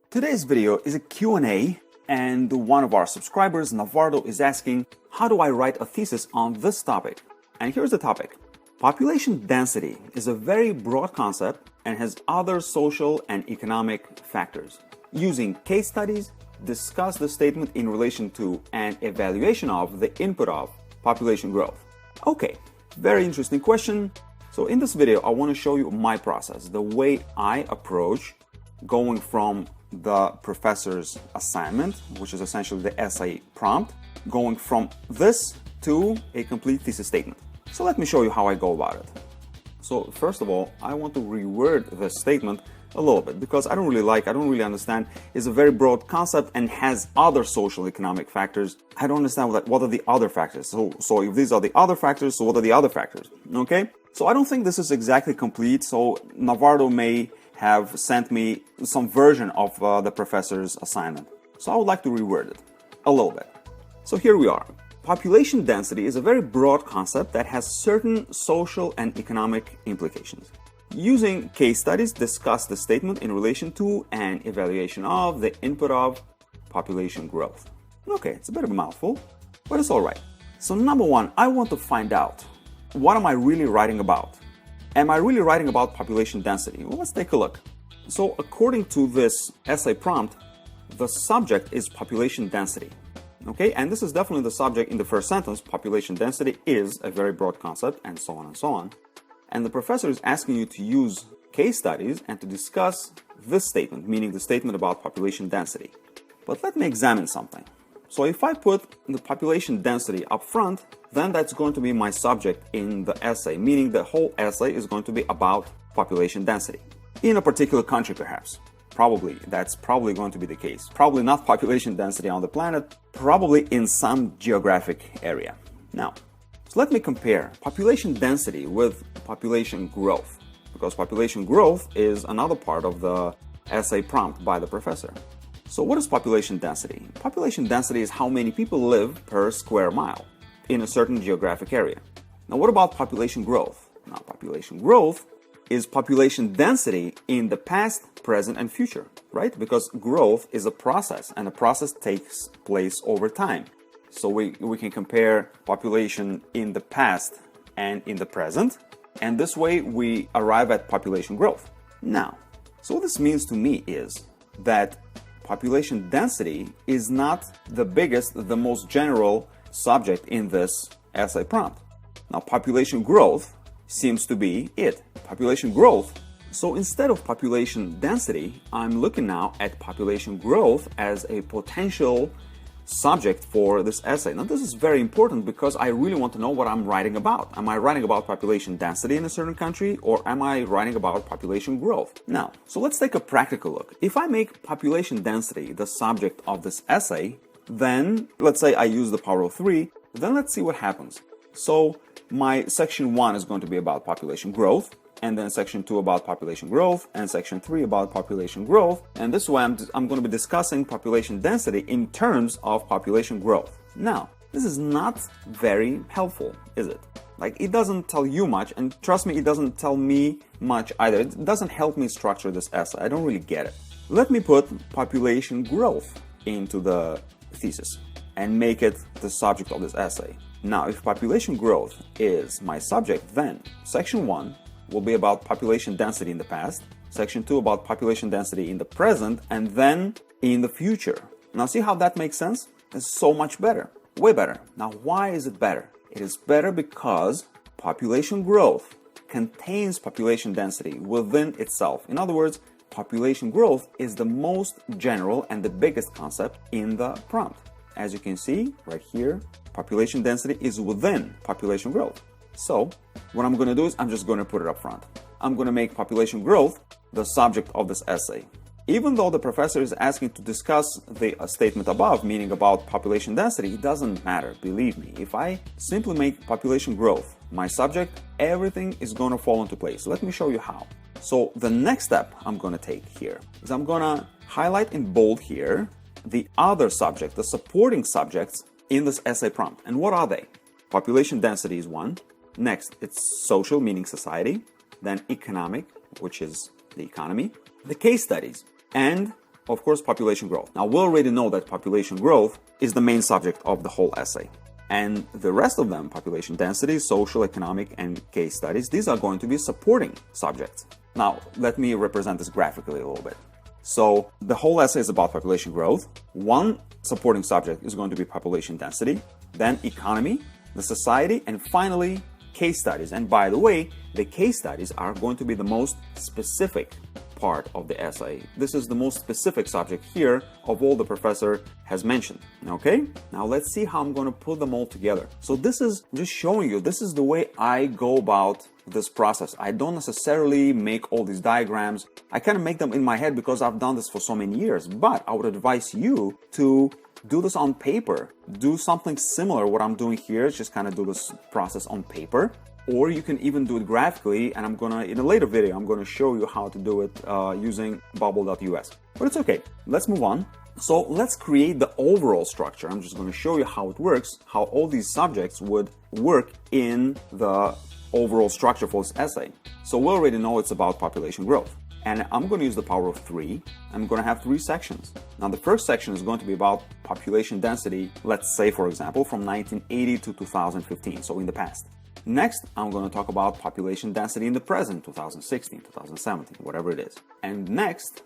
Today's video is a Q&A, and one of our subscribers, Navardo, is asking, how do I write a thesis on this topic? And here's the topic. Population density is a very broad concept and has other social and economic factors. Using case studies, discuss the statement in relation to an evaluation of the input of population growth. Okay, very interesting question. So in this video, I want to show you my process, the way I approach going from the professor's assignment, which is essentially the essay prompt, going from this to a complete thesis statement. So let me show you how I go about it. So first of all, I want to reword this statement a little bit because I don't really understand. It's a very broad concept and has other social economic factors. I don't understand what are the other factors. So if these are the other factors, so what are the other factors? Okay? So I don't think this is exactly complete. So Navardo may have sent me some version of the professor's assignment. So I would like to reword it a little bit. So here we are. Population density is a very broad concept that has certain social and economic implications. Using case studies, discuss the statement in relation to an evaluation of the input of population growth. Okay, it's a bit of a mouthful, but it's all right. So number one, I want to find out, what am I really writing about? Am I really writing about population density? Well, let's take a look. So according to this essay prompt, the subject is population density. Okay, and this is definitely the subject in the first sentence. Population density is a very broad concept, and so on and so on. And the professor is asking you to use case studies and to discuss this statement, meaning the statement about population density. But let me examine something. So if I put the population density up front, then that's going to be my subject in the essay, meaning the whole essay is going to be about population density. In a particular country, perhaps. That's probably going to be the case. Probably not population density on the planet, probably in some geographic area. Now, so let me compare population density with population growth, because population growth is another part of the essay prompt by the professor. So what is population density? Population density is how many people live per square mile in a certain geographic area. Now, what about population growth? Now, population growth is population density in the past, present, and future, right? Because growth is a process, and a process takes place over time. So we can compare population in the past and in the present, and this way we arrive at population growth. Now, so what this means to me is that population density is not the biggest, the most general subject in this essay prompt. Now, population growth seems to be it. Population growth. So instead of population density, I'm looking now at population growth as a potential subject for this essay. Now, this is very important because I really want to know what I'm writing about. Am I writing about population density in a certain country, or am I writing about population growth? Now, so let's take a practical look. If I make population density the subject of this essay, then let's say I use the power of 3, then let's see what happens. So my section 1 is going to be about population growth, and then section 2 about population growth, and section 3 about population growth. And this way I'm going to be discussing population density in terms of population growth. Now, this is not very helpful, is it? Like, it doesn't tell you much, and trust me, it doesn't tell me much either. It doesn't help me structure this essay. I don't really get it. Let me put population growth into the thesis and make it the subject of this essay. Now, if population growth is my subject, then section 1 will be about population density in the past, section 2 about population density in the present, and then in the future. Now, see how that makes sense? It's so much better, way better. Now, why is it better? It is better because population growth contains population density within itself. In other words, population growth is the most general and the biggest concept in the prompt. As you can see right here, population density is within population growth. So what I'm going to do is I'm just going to put it up front. I'm going to make population growth the subject of this essay. Even though the professor is asking to discuss the statement above, meaning about population density, it doesn't matter, believe me. If I simply make population growth my subject, everything is going to fall into place. Let me show you how. So the next step I'm going to take here is I'm going to highlight in bold here the other subject, the supporting subjects in this essay prompt. And what are they? Population density is one. Next, it's social, meaning society. Then economic, which is the economy. The case studies. And of course, population growth. Now, we already know that population growth is the main subject of the whole essay. And the rest of them, population density, social, economic, and case studies, these are going to be supporting subjects. Now, let me represent this graphically a little bit. So the whole essay is about population growth. One supporting subject is going to be population density, then economy, the society, and finally, case studies. And by the way, the case studies are going to be the most specific part of the essay. This is the most specific subject here of all the professor has mentioned. Okay, now let's see how I'm going to put them all together. So this is just showing you, this is the way I go about this process. I don't necessarily make all these diagrams. I kind of make them in my head because I've done this for so many years, but I would advise you to do this on paper. Do something similar. What I'm doing here is just kind of do this process on paper. Or you can even do it graphically, and in a later video, I'm gonna show you how to do it using bubble.us. But it's okay, let's move on. So let's create the overall structure. I'm just gonna show you how it works, how all these subjects would work in the overall structure for this essay. So we already know it's about population growth. And I'm gonna use the power of 3. I'm gonna have 3 sections. Now the first section is going to be about population density, let's say for example, from 1980 to 2015, so in the past. Next, I'm going to talk about population density in the present, 2016, 2017, whatever it is. And next,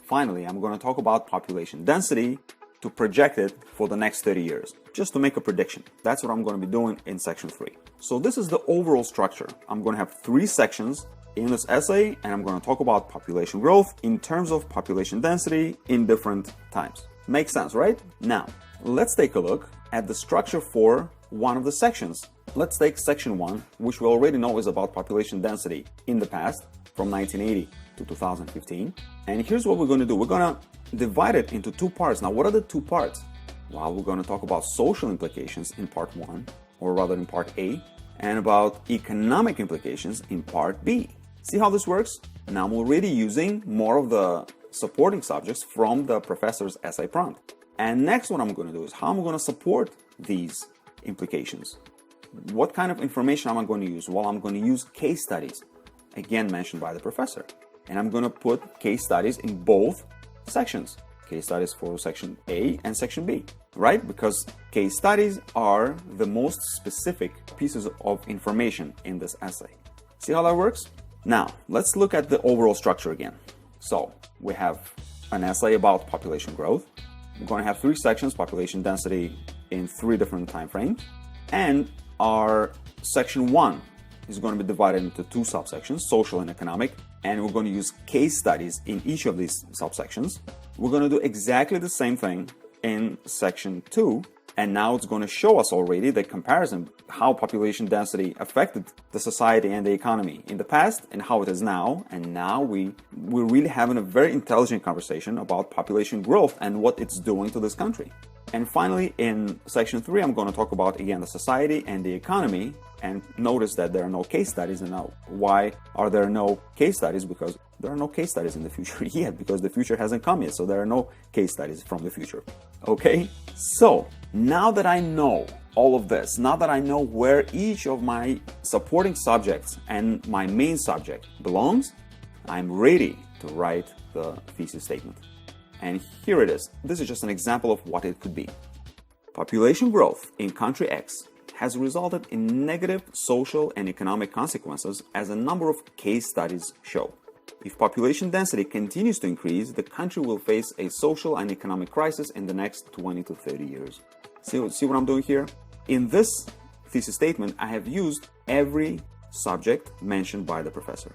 finally, I'm going to talk about population density to project it for the next 30 years, just to make a prediction. That's what I'm going to be doing in section 3. So this is the overall structure. I'm going to have 3 sections in this essay, and I'm going to talk about population growth in terms of population density in different times. Makes sense, right? Now, let's take a look at the structure for one of the sections. Let's take section 1, which we already know is about population density in the past, from 1980 to 2015. And here's what we're going to do. We're going to divide it into 2 parts. Now, what are the 2 parts? Well, we're going to talk about social implications in part 1, or rather in part A, and about economic implications in part B. See how this works? Now I'm already using more of the supporting subjects from the professor's essay prompt. And next what I'm going to do is how I'm going to support these implications. What kind of information am I going to use? Well, I'm going to use case studies, again mentioned by the professor. And I'm going to put case studies in both sections. Case studies for section A and section B, right? Because case studies are the most specific pieces of information in this essay. See how that works? Now, let's look at the overall structure again. So, we have an essay about population growth. We're going to have 3 sections, population density in 3 different time frames. And our section 1 is going to be divided into 2 subsections, social and economic, and we're going to use case studies in each of these subsections. We're going to do exactly the same thing in section 2, and now it's going to show us already the comparison, how population density affected the society and the economy in the past and how it is now. And now we're really having a very intelligent conversation about population growth and what it's doing to this country. And finally, in section 3, I'm going to talk about, again, the society and the economy. And notice that there are no case studies. And now, why are there no case studies? Because there are no case studies in the future yet, because the future hasn't come yet. So there are no case studies from the future. Okay? So, now that I know all of this, now that I know where each of my supporting subjects and my main subject belongs, I'm ready to write the thesis statement. And here it is. This is just an example of what it could be. Population growth in country X has resulted in negative social and economic consequences, as a number of case studies show. If population density continues to increase, the country will face a social and economic crisis in the next 20 to 30 years. See what I'm doing here? In this thesis statement, I have used every subject mentioned by the professor.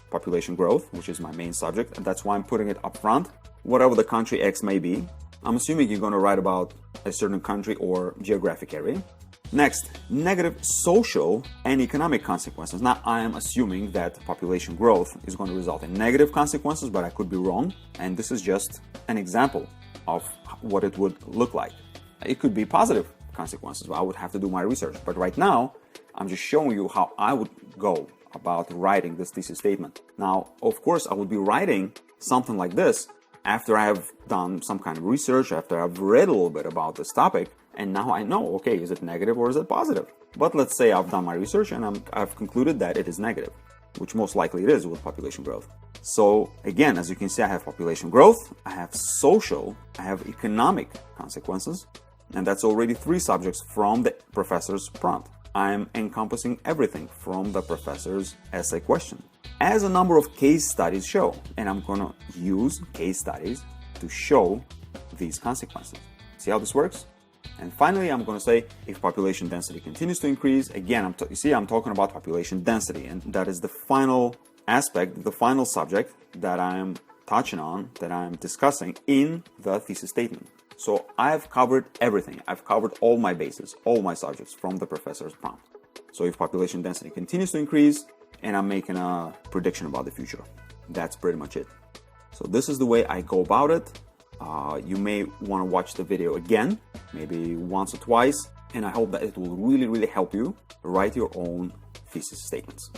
Population growth, which is my main subject, and that's why I'm putting it up front. Whatever the country X may be, I'm assuming you're going to write about a certain country or geographic area. Next, negative social and economic consequences. Now, I am assuming that population growth is going to result in negative consequences, but I could be wrong. And this is just an example of what it would look like. It could be positive consequences. I would have to do my research. But right now, I'm just showing you how I would go about writing this thesis statement. Now, of course, I would be writing something like this after I have done some kind of research, after I've read a little bit about this topic, and now I know, okay, is it negative or is it positive? But let's say I've done my research and I've concluded that it is negative, which most likely it is with population growth. So again, as you can see, I have population growth, I have social, I have economic consequences, and that's already 3 subjects from the professor's prompt. I'm encompassing everything from the professor's essay question, as a number of case studies show, and I'm gonna use case studies to show these consequences. See how this works? And finally, I'm going to say if population density continues to increase, again, you see, I'm talking about population density, and that is the final aspect, the final subject that I'm touching on, that I'm discussing in the thesis statement. So I've covered everything. I've covered all my bases, all my subjects from the professor's prompt. So if population density continues to increase, and I'm making a prediction about the future, that's pretty much it. So this is the way I go about it. You may want to watch the video again, maybe once or twice, and I hope that it will really help you write your own thesis statements.